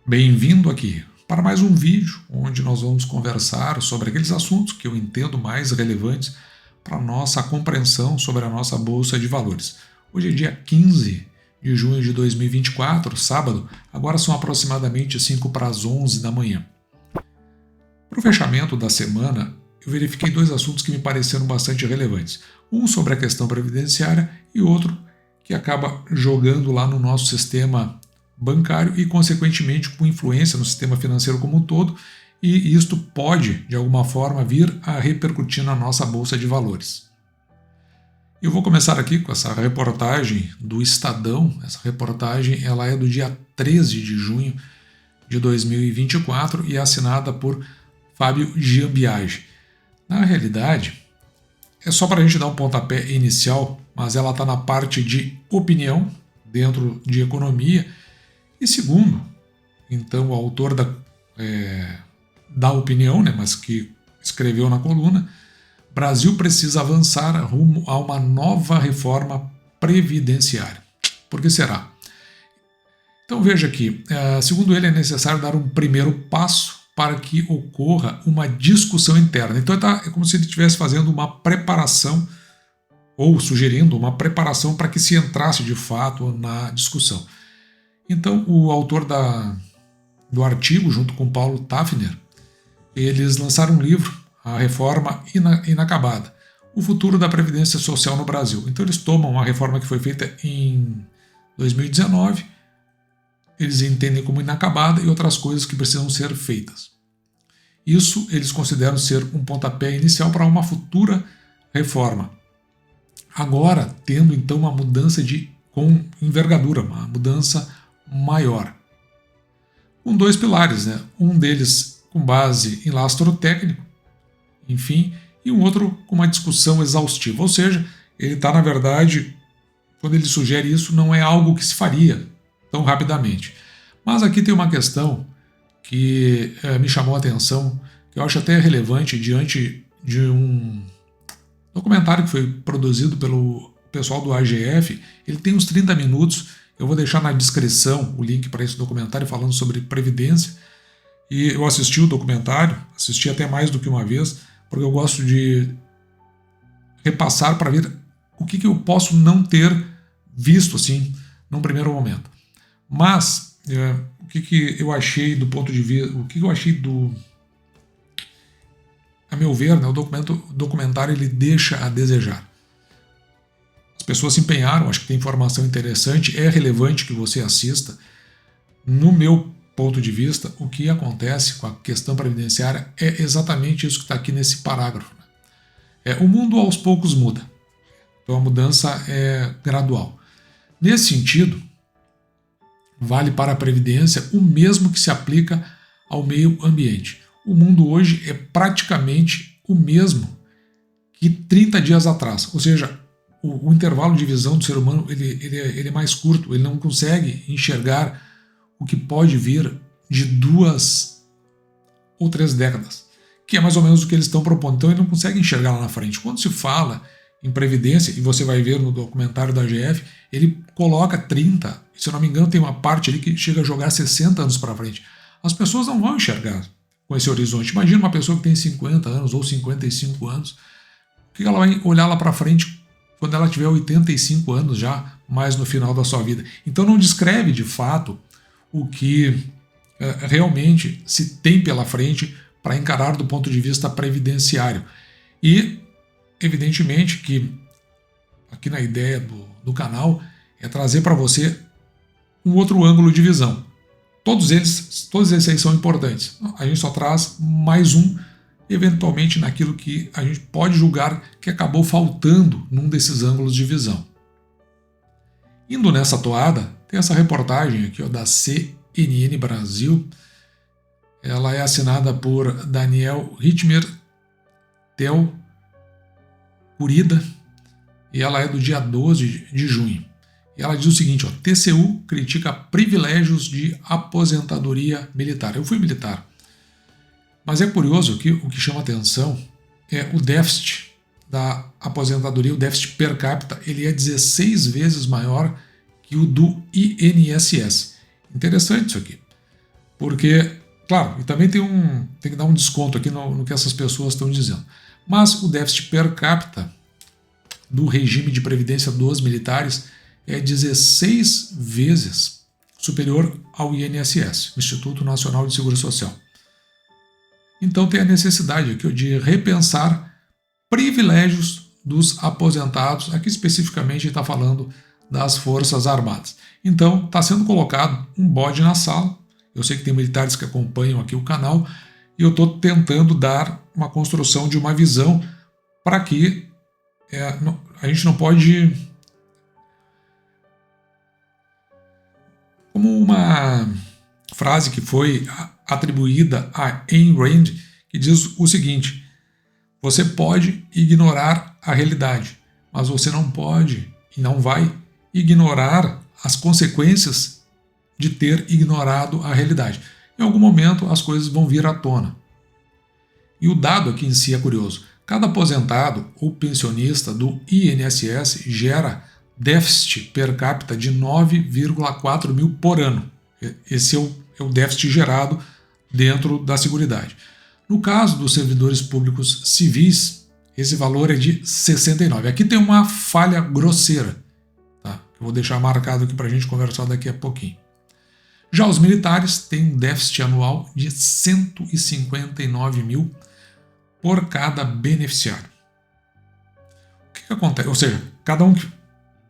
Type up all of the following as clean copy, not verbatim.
Bem-vindo aqui para mais um vídeo onde nós vamos conversar sobre aqueles assuntos que eu entendo mais relevantes para a nossa compreensão sobre a nossa Bolsa de Valores. Hoje é dia 15 de junho de 2024, sábado, agora são aproximadamente 5 para as 11 da manhã. Para o fechamento da semana, eu verifiquei dois assuntos que me pareceram bastante relevantes. Um sobre a questão previdenciária e outro que acaba jogando lá no nosso sistema bancário e, consequentemente, com influência no sistema financeiro como um todo, e isto pode, de alguma forma, vir a repercutir na nossa Bolsa de Valores. Eu vou começar aqui com essa reportagem do Estadão. Essa reportagem ela é do dia 13 de junho de 2024 e é assinada por Fábio Giambiage. Na realidade, é só para a gente dar um pontapé inicial, mas ela está na parte de opinião, dentro de economia. E segundo, então, o autor da opinião, mas que escreveu na coluna, Brasil precisa avançar rumo a uma nova reforma previdenciária. Por que será? Então veja aqui, segundo ele é necessário dar um primeiro passo para que ocorra uma discussão interna. Então é como se ele estivesse fazendo uma preparação, ou sugerindo uma preparação para que se entrasse de fato na discussão. Então, o autor do artigo, junto com Paulo Tafner, eles lançaram um livro, A Reforma Inacabada, o futuro da Previdência Social no Brasil. Então, eles tomam uma reforma que foi feita em 2019, eles entendem como inacabada e outras coisas que precisam ser feitas. Isso eles consideram ser um pontapé inicial para uma futura reforma. Agora, tendo então uma mudança com envergadura, uma mudança maior, com dois pilares, um deles com base em lastro técnico, enfim, e um outro com uma discussão exaustiva, ou seja, ele está, na verdade, quando ele sugere isso, não é algo que se faria tão rapidamente. Mas aqui tem uma questão que me chamou a atenção, que eu acho até relevante diante de um documentário que foi produzido pelo pessoal do AGF. Ele tem uns 30 minutos, eu vou deixar na descrição o link para esse documentário falando sobre previdência. E eu assisti o documentário, assisti até mais do que uma vez, porque eu gosto de repassar para ver o que eu posso não ter visto assim num primeiro momento. Mas o que eu achei do ponto de vista, o que eu achei a meu ver, o documentário ele deixa a desejar. As pessoas se empenharam, acho que tem informação interessante, é relevante que você assista. No meu ponto de vista, o que acontece com a questão previdenciária é exatamente isso que está aqui nesse parágrafo. O mundo aos poucos muda, então a mudança é gradual. Nesse sentido, vale para a Previdência o mesmo que se aplica ao meio ambiente. O mundo hoje é praticamente o mesmo que 30 dias atrás, ou seja, o intervalo de visão do ser humano ele é mais curto, ele não consegue enxergar o que pode vir de 2 ou 3 décadas, que é mais ou menos o que eles estão propondo. Então ele não consegue enxergar lá na frente. Quando se fala em previdência, e você vai ver no documentário da AGF, ele coloca 30, se eu não me engano tem uma parte ali que chega a jogar 60 anos para frente. As pessoas não vão enxergar com esse horizonte. Imagina uma pessoa que tem 50 anos ou 55 anos, o que ela vai olhar lá para frente quando ela tiver 85 anos já, mais no final da sua vida. Então não descreve de fato o que realmente se tem pela frente para encarar do ponto de vista previdenciário. E evidentemente que aqui na ideia do canal é trazer para você um outro ângulo de visão. Todos esses aí são importantes. A gente só traz mais um, eventualmente naquilo que a gente pode julgar que acabou faltando num desses ângulos de visão. Indo nessa toada, tem essa reportagem aqui da CNN Brasil. Ela é assinada por Daniel Ritmer Tel Curida e ela é do dia 12 de junho. E ela diz o seguinte, TCU critica privilégios de aposentadoria militar. Eu fui militar. Mas é curioso que o que chama atenção é o déficit da aposentadoria, o déficit per capita, ele é 16 vezes maior que o do INSS. Interessante isso aqui. Porque, claro, e também tem que dar um desconto aqui no que essas pessoas estão dizendo. Mas o déficit per capita do regime de previdência dos militares é 16 vezes superior ao INSS, Instituto Nacional de Seguridade Social. Então tem a necessidade aqui de repensar privilégios dos aposentados, aqui especificamente está falando das Forças Armadas. Então está sendo colocado um bode na sala. Eu sei que tem militares que acompanham aqui o canal e eu estou tentando dar uma construção de uma visão para que a gente não pode, como uma frase que foi atribuída a Ayn Rand, que diz o seguinte: você pode ignorar a realidade, mas você não pode e não vai ignorar as consequências de ter ignorado a realidade. Em algum momento as coisas vão vir à tona. E o dado aqui em si é curioso. Cada aposentado ou pensionista do INSS gera déficit per capita de 9,4 mil por ano. Esse é o déficit gerado dentro da Seguridade. No caso dos servidores públicos civis, esse valor é de 69. Aqui tem uma falha grosseira, tá? Eu vou deixar marcado aqui para a gente conversar daqui a pouquinho. Já os militares têm um déficit anual de 159 mil por cada beneficiário. O que acontece? Ou seja, cada um que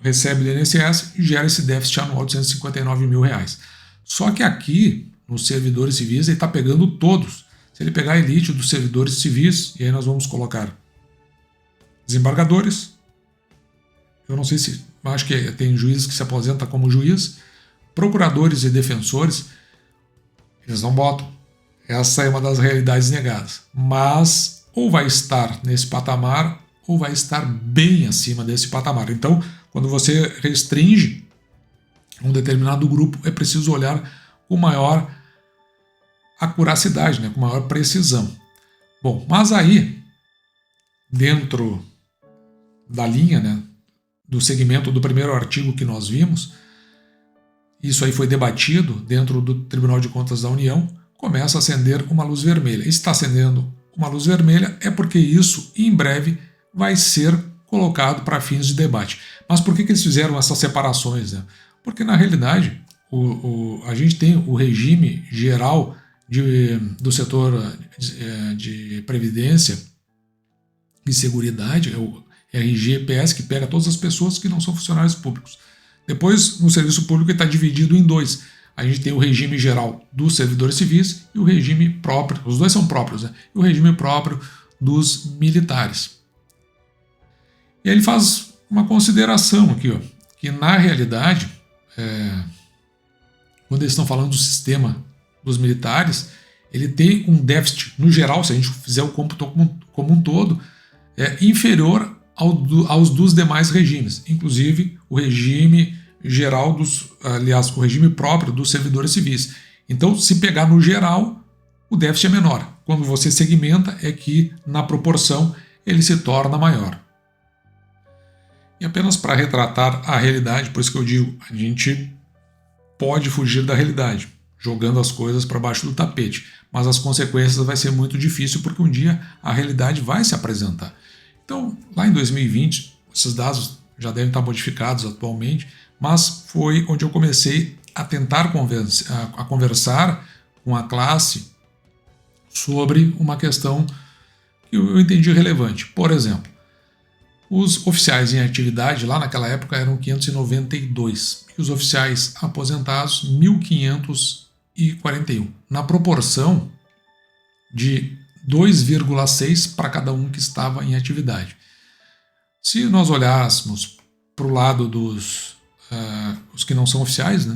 recebe do INSS gera esse déficit anual de 159 mil reais. Só que aqui, nos servidores civis, ele está pegando todos. Se ele pegar a elite dos servidores civis, e aí nós vamos colocar desembargadores, eu não sei se, acho que tem juízes que se aposentam como juiz, procuradores e defensores, eles não botam. Essa é uma das realidades negadas. Mas ou vai estar nesse patamar ou vai estar bem acima desse patamar. Então, quando você restringe um determinado grupo, é preciso olhar com maior acuracidade, com maior precisão. Bom, mas aí, dentro da linha, do segmento do primeiro artigo que nós vimos, isso aí foi debatido dentro do Tribunal de Contas da União, começa a acender uma luz vermelha. Está acendendo uma luz vermelha é porque isso, em breve, vai ser colocado para fins de debate. Mas por que eles fizeram essas separações? Porque, na realidade, a gente tem o regime geral do setor de previdência e seguridade, é o RGPS, que pega todas as pessoas que não são funcionários públicos. Depois, no serviço público, ele está dividido em dois. A gente tem o regime geral dos servidores civis e o regime próprio, os dois são próprios, e o regime próprio dos militares. E aí ele faz uma consideração aqui, que na realidade, quando eles estão falando do sistema dos militares, ele tem um déficit, no geral, se a gente fizer o cômputo como um todo, inferior aos dos demais regimes, inclusive o regime geral o regime próprio dos servidores civis. Então, se pegar no geral, o déficit é menor. Quando você segmenta, é que na proporção ele se torna maior. E apenas para retratar a realidade, por isso que eu digo, a gente pode fugir da realidade, jogando as coisas para baixo do tapete, mas as consequências vai ser muito difícil porque um dia a realidade vai se apresentar. Então, lá em 2020, esses dados já devem estar modificados atualmente, mas foi onde eu comecei a tentar conversar com a classe sobre uma questão que eu entendi relevante. Por exemplo, os oficiais em atividade lá naquela época eram 592 e os oficiais aposentados 1.541, na proporção de 2,6 para cada um que estava em atividade. Se nós olhássemos para o lado dos os que não são oficiais,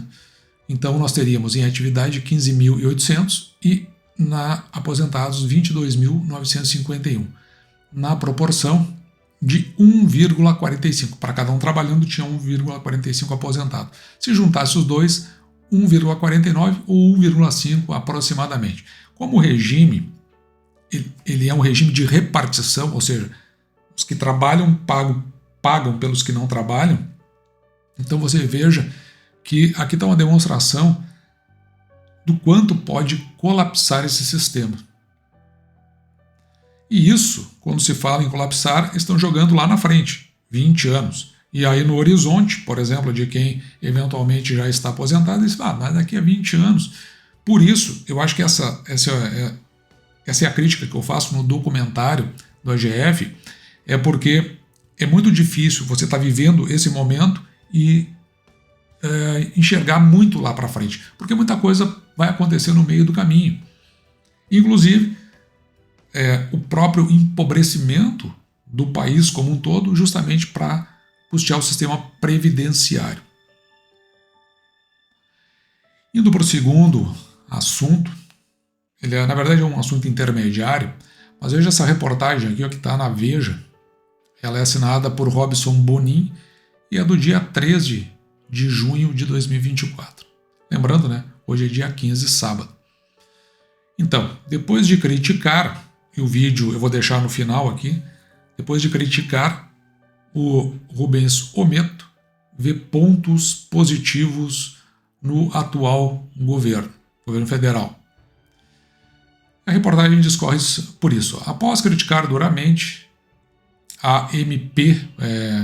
então nós teríamos em atividade 15.800 e na aposentados 22.951, na proporção de 1,45. Para cada um trabalhando tinha 1,45 aposentado. Se juntasse os dois, 1,49 ou 1,5 aproximadamente. Como o regime ele é um regime de repartição, ou seja, os que trabalham pagam pelos que não trabalham, então você veja que aqui está uma demonstração do quanto pode colapsar esse sistema. E isso, quando se fala em colapsar, estão jogando lá na frente, 20 anos. E aí no horizonte, por exemplo, de quem eventualmente já está aposentado, diz, mas daqui a 20 anos. Por isso, eu acho que essa é a crítica que eu faço no documentário do AGF, é porque é muito difícil você estar vivendo esse momento e enxergar muito lá para frente, porque muita coisa vai acontecer no meio do caminho. Inclusive, o próprio empobrecimento do país como um todo, justamente para custear o sistema previdenciário. Indo para o segundo assunto, ele na verdade é um assunto intermediário, mas veja essa reportagem aqui, ó, que está na Veja. Ela é assinada por Robson Bonin e é do dia 13 de junho de 2024. Lembrando, né? Hoje é dia 15, sábado. Então, depois de criticar, e o vídeo eu vou deixar no final aqui, depois de criticar, o Rubens Ometo vê pontos positivos no atual governo federal. A reportagem discorre por isso. Após criticar duramente a MP,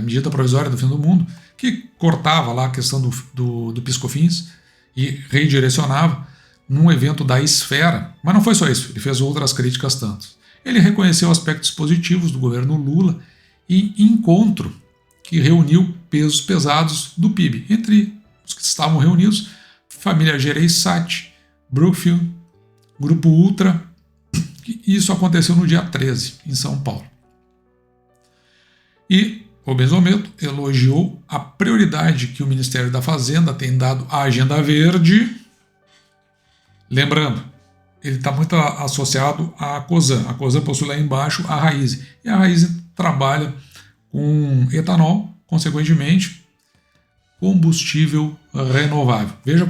Medida Provisória do Fim do Mundo, que cortava lá a questão do PiscoFins e redirecionava num evento da Esfera, mas não foi só isso, ele fez outras críticas tantas. Ele reconheceu aspectos positivos do governo Lula e encontro que reuniu pesos pesados do PIB. Entre os que estavam reunidos, família Gereissati, Brookfield, Grupo Ultra. Isso aconteceu no dia 13, em São Paulo. E Rubens Ometo elogiou a prioridade que o Ministério da Fazenda tem dado à Agenda Verde. Lembrando, ele está muito associado à Cosan. A Cosan possui lá embaixo a Raízen. E a Raízen trabalha com etanol, consequentemente, combustível renovável. Veja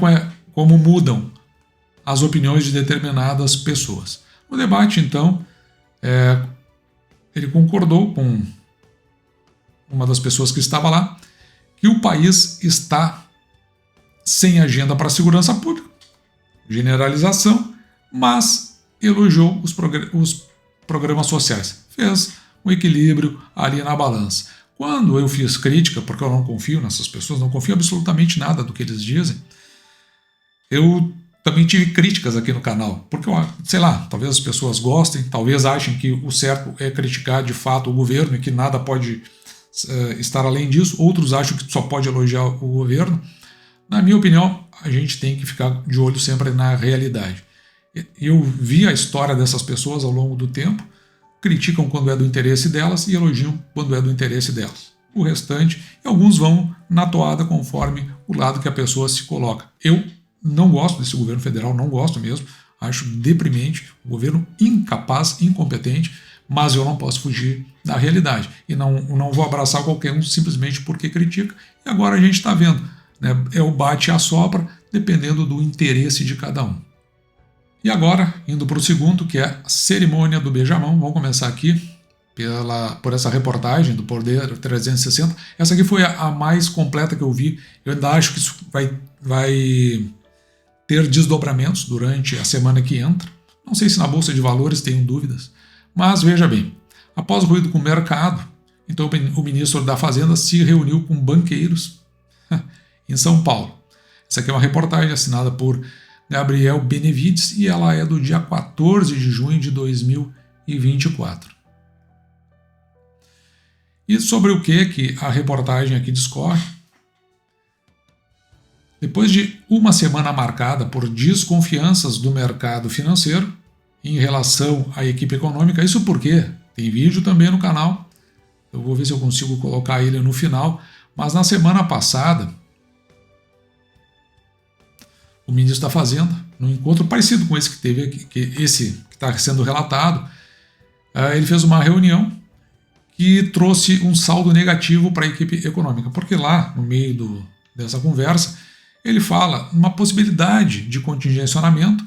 como mudam as opiniões de determinadas pessoas. No debate, então, ele concordou com uma das pessoas que estava lá, que o país está sem agenda para a segurança pública, generalização, mas elogiou os programas sociais. Fez um equilíbrio ali na balança. Quando eu fiz crítica, porque eu não confio nessas pessoas, não confio absolutamente nada do que eles dizem, eu também tive críticas aqui no canal, porque, sei lá, talvez as pessoas gostem, talvez achem que o certo é criticar de fato o governo e que nada pode estar além disso, outros acham que só pode elogiar o governo. Na minha opinião, a gente tem que ficar de olho sempre na realidade. Eu vi a história dessas pessoas ao longo do tempo, criticam quando é do interesse delas e elogiam quando é do interesse delas. O restante, alguns vão na toada conforme o lado que a pessoa se coloca. Eu não gosto desse governo federal, não gosto mesmo, acho deprimente, um governo incapaz, incompetente, mas eu não posso fugir da realidade e não vou abraçar qualquer um simplesmente porque critica. E agora a gente está vendo, né, é o bate e a sopra, dependendo do interesse de cada um. E agora, indo para o segundo, que é a cerimônia do beijamão, vamos começar aqui por essa reportagem do Poder 360. Essa aqui foi a mais completa que eu vi. Eu ainda acho que isso vai ter desdobramentos durante a semana que entra. Não sei se na Bolsa de Valores, tenho dúvidas. Mas veja bem, após o ruído com o mercado, então o ministro da Fazenda se reuniu com banqueiros em São Paulo. Essa aqui é uma reportagem assinada por Gabriel Benevides e ela é do dia 14 de junho de 2024. E sobre o que a reportagem aqui discorre? Depois de uma semana marcada por desconfianças do mercado financeiro em relação à equipe econômica, isso porque tem vídeo também no canal, eu vou ver se eu consigo colocar ele no final, mas na semana passada, o ministro da Fazenda, num encontro parecido com esse que teve aqui, esse que está sendo relatado, ele fez uma reunião que trouxe um saldo negativo para a equipe econômica, porque lá, no meio dessa conversa, ele fala uma possibilidade de contingenciamento,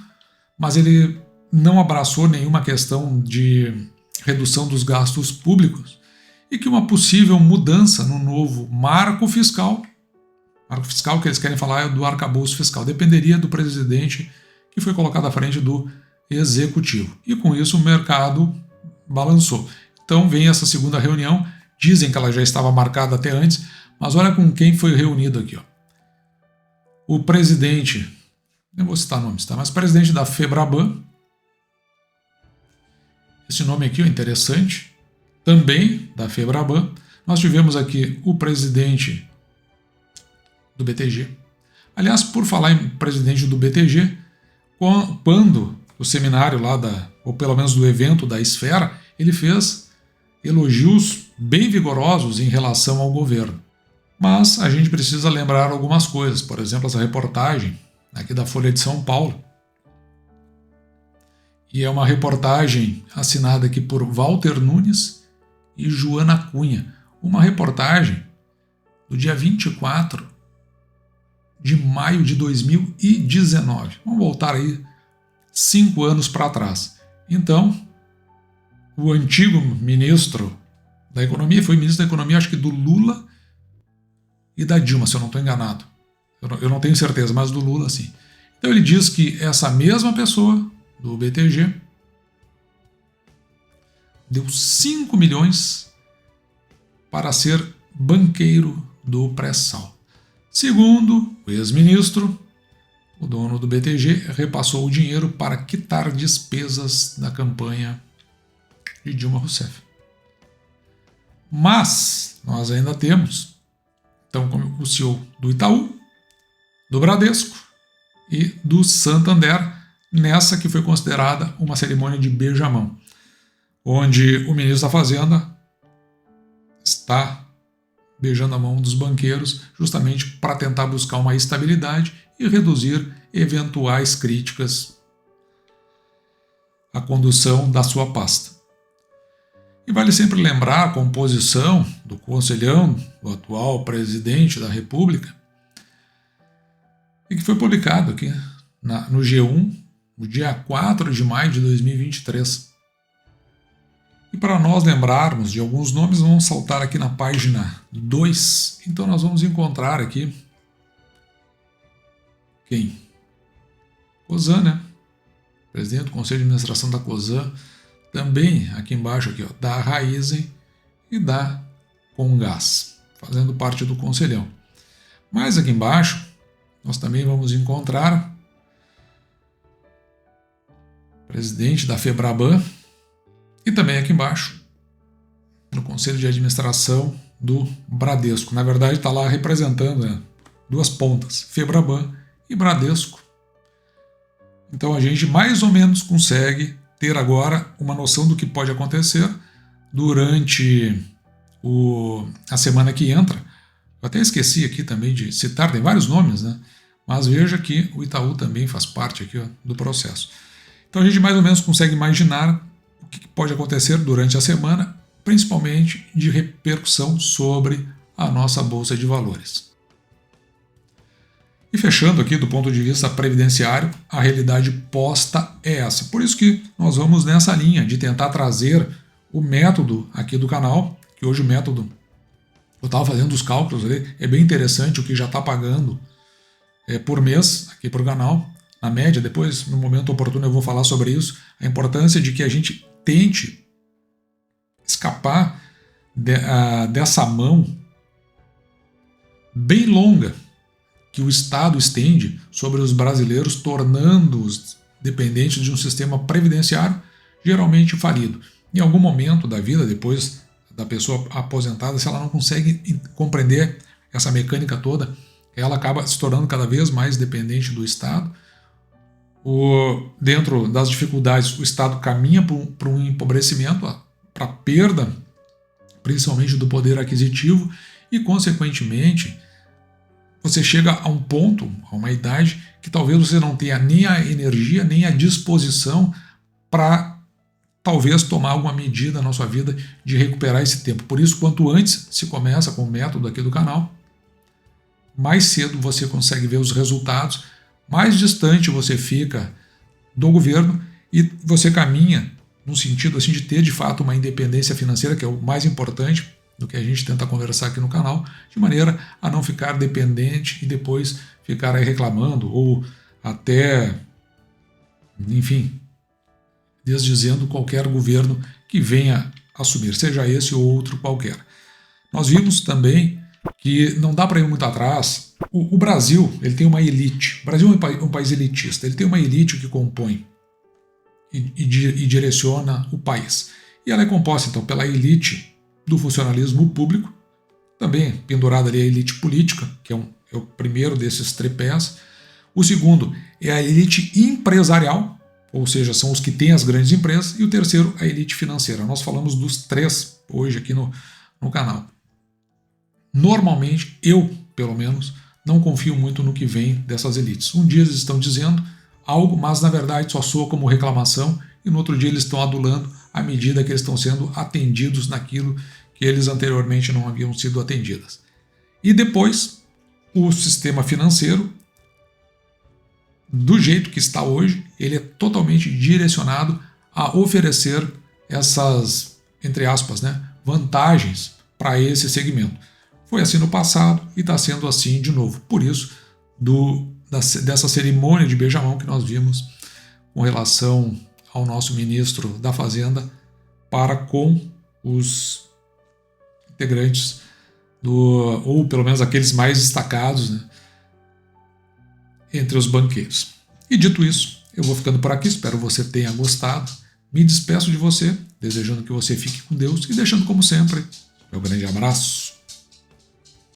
mas ele não abraçou nenhuma questão de redução dos gastos públicos e que uma possível mudança no novo marco fiscal que eles querem falar é do arcabouço fiscal, dependeria do presidente que foi colocado à frente do executivo. E com isso o mercado balançou. Então vem essa segunda reunião, dizem que ela já estava marcada até antes, mas olha com quem foi reunido aqui. Ó. O presidente, não vou citar nomes, tá? Mas presidente da Febraban, esse nome aqui é interessante, também da Febraban. Nós tivemos aqui o presidente do BTG. Aliás, por falar em presidente do BTG, quando o seminário lá, ou pelo menos do evento da Esfera, ele fez elogios bem vigorosos em relação ao governo. Mas a gente precisa lembrar algumas coisas, por exemplo, essa reportagem aqui da Folha de São Paulo, e é uma reportagem assinada aqui por Walter Nunes e Joana Cunha, uma reportagem do dia 24 de maio de 2019. Vamos voltar aí 5 anos para trás. Então, o antigo ministro da Economia, foi ministro da Economia, acho que do Lula e da Dilma, se eu não estou enganado. Eu não tenho certeza, mas do Lula sim. Então ele diz que essa mesma pessoa do BTG deu 5 milhões para ser banqueiro do pré-sal. Segundo o ex-ministro, o dono do BTG repassou o dinheiro para quitar despesas da campanha de Dilma Rousseff. Mas nós ainda temos, então, como o CEO do Itaú, do Bradesco e do Santander, nessa que foi considerada uma cerimônia de beijamão, onde o ministro da Fazenda está beijando a mão dos banqueiros justamente para tentar buscar uma estabilidade e reduzir eventuais críticas à condução da sua pasta. E vale sempre lembrar a composição do conselhão do atual presidente da República, e que foi publicado aqui no G1, no dia 4 de maio de 2023. E para nós lembrarmos de alguns nomes, vamos saltar aqui na página 2. Então nós vamos encontrar aqui quem? Cosan, né? Presidente do Conselho de Administração da Cosan. Também aqui embaixo, aqui, ó, da Raízen e da Comgás, fazendo parte do conselhão. Mas aqui embaixo, nós também vamos encontrar o presidente da Febraban e também aqui embaixo, no Conselho de Administração do Bradesco. Na verdade, está lá representando, né, duas pontas, Febraban e Bradesco. Então a gente mais ou menos consegue ter agora uma noção do que pode acontecer durante a semana que entra. Eu até esqueci aqui também de citar, tem vários nomes, né? Mas veja que o Itaú também faz parte aqui, ó, do processo. Então a gente mais ou menos consegue imaginar o que pode acontecer durante a semana, principalmente de repercussão sobre a nossa Bolsa de Valores. E fechando aqui do ponto de vista previdenciário, a realidade posta é essa. Por isso que nós vamos nessa linha de tentar trazer o método aqui do canal, que hoje o método, eu estava fazendo os cálculos ali, é bem interessante o que já está pagando por mês aqui para o canal, na média. Depois, no momento oportuno, eu vou falar sobre isso, a importância de que a gente tente escapar dessa mão bem longa que o Estado estende sobre os brasileiros, tornando-os dependentes de um sistema previdenciário geralmente falido. Em algum momento da vida, depois da pessoa aposentada, se ela não consegue compreender essa mecânica toda, ela acaba se tornando cada vez mais dependente do Estado. Dentro das dificuldades, o Estado caminha para um empobrecimento, para a perda, principalmente do poder aquisitivo, e, consequentemente, você chega a um ponto, a uma idade, que talvez você não tenha nem a energia, nem a disposição para talvez tomar alguma medida na sua vida de recuperar esse tempo. Por isso, quanto antes se começa com o método aqui do canal, mais cedo você consegue ver os resultados, mais distante você fica do governo e você caminha no sentido assim de ter de fato uma independência financeira, que é o mais importante do que a gente tenta conversar aqui no canal, de maneira a não ficar dependente e depois ficar aí reclamando ou até enfim, desdizendo qualquer governo que venha assumir, seja esse ou outro qualquer. Nós vimos também que não dá para ir muito atrás. O Brasil, ele tem uma elite. O Brasil é um país elitista. Ele tem uma elite que compõe e direciona o país. E ela é composta, então, pela elite do funcionalismo público, também pendurada ali a elite política, que é o primeiro desses tripés. O segundo é a elite empresarial, ou seja, são os que têm as grandes empresas. E o terceiro, a elite financeira. Nós falamos dos três hoje aqui no canal. Normalmente, eu, pelo menos, não confio muito no que vem dessas elites. Um dia eles estão dizendo algo, mas na verdade só soa como reclamação, e no outro dia eles estão adulando à medida que eles estão sendo atendidos naquilo que eles anteriormente não haviam sido atendidas. E depois, o sistema financeiro, do jeito que está hoje, ele é totalmente direcionado a oferecer essas, entre aspas, vantagens para esse segmento. Foi assim no passado e está sendo assim de novo. Por isso, dessa cerimônia de beijamão que nós vimos com relação ao nosso ministro da Fazenda para com os integrantes ou pelo menos aqueles mais destacados, entre os banqueiros. E dito isso, eu vou ficando por aqui, espero que você tenha gostado. Me despeço de você, desejando que você fique com Deus e deixando, como sempre, meu grande abraço.